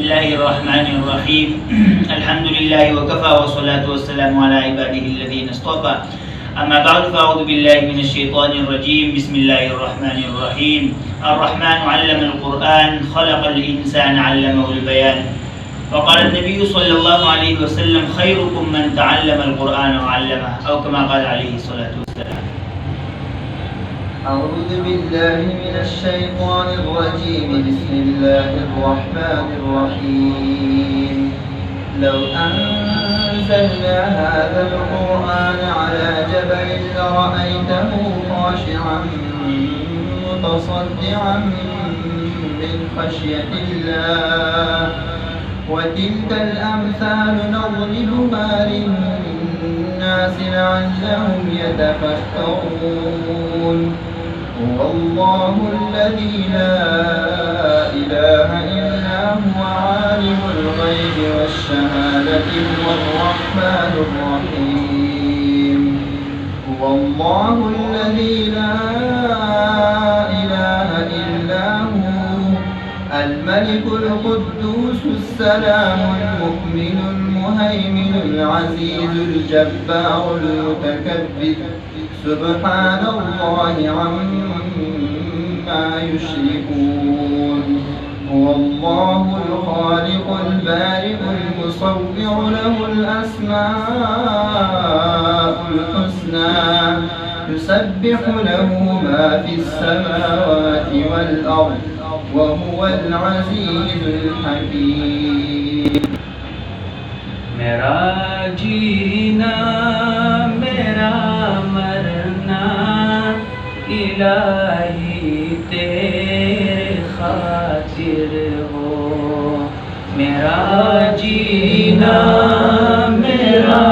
الله الرحمن الرحيم الحمد لله وكفى والصلاة والسلام على عباده الذين اصطفى أما بعد فأعوذ بالله من الشيطان الرجيم بسم الله الرحمن الرحيم الرحمن علم القرآن خلق الإنسان علمه البيان وقال النبي صلى الله عليه وسلم خيركم من تعلم القرآن وعلمه أو كما قال عليه الصلاة والسلام. أعوذ بالله من الشيطان الرجيم بسم الله الرحمن الرحيم لو أنزلنا هذا القرآن على جبل لرأيته خاشعا متصدعا من خشية الله وتلك الأمثال نضربها للناس لعلهم يتفكرون هو الله الذي لا إله إلا هو عالم الغيب والشهادة هو الرحمن الرحيم هو الله الذي لا إله إلا هو الملك القدوس السلام المؤمن المهيمن العزيز الجبار المتكبر سبحان الله عما يشركون هو الله الخالق البارئ المصور له الأسماء الحسنى يسبح له ما في السماوات والأرض وهو العزيز الحكيم. میرا جینا میرا مرنا الہی تیرے خاطر ہو میرا جینا میرا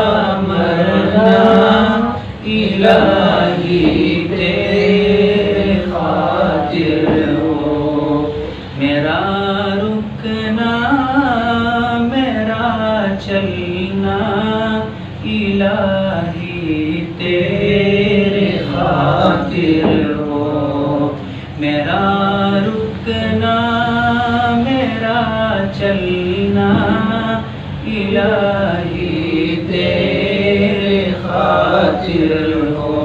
مرنا الہی تیرے خاطر ہو میرا رکنا میرا چلنا الہی تیرے خاطر ہو میرا رکنا میرا چلنا الہی تیرے خاطر ہو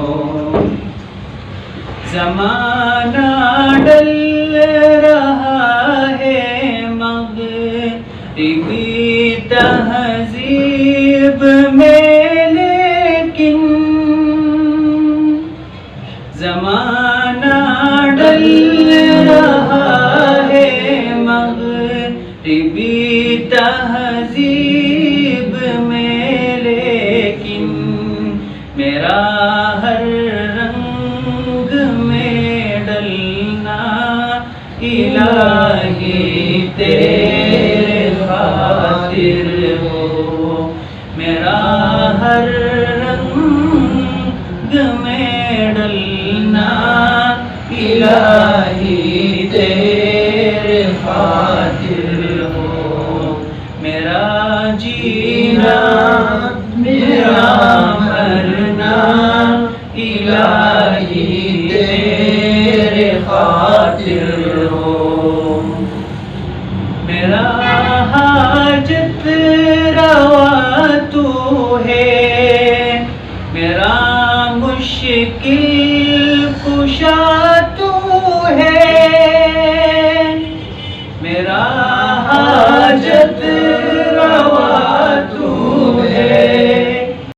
زمانہ ڈل رہا ہے مغربی تہذیب میں لیکن زمانہ ڈل رہا ہے مغربی تہذیب میں لیکن میرا ہر رنگ میں ڈلنا الہی تیرے خاطر ہو میرا ہر رنگ میں ڈلنا الہی تیرے خاطر ہو میرا جینا میرا مرنا الہی تیرے خاطر ہو میرا حاجت روا تو ہے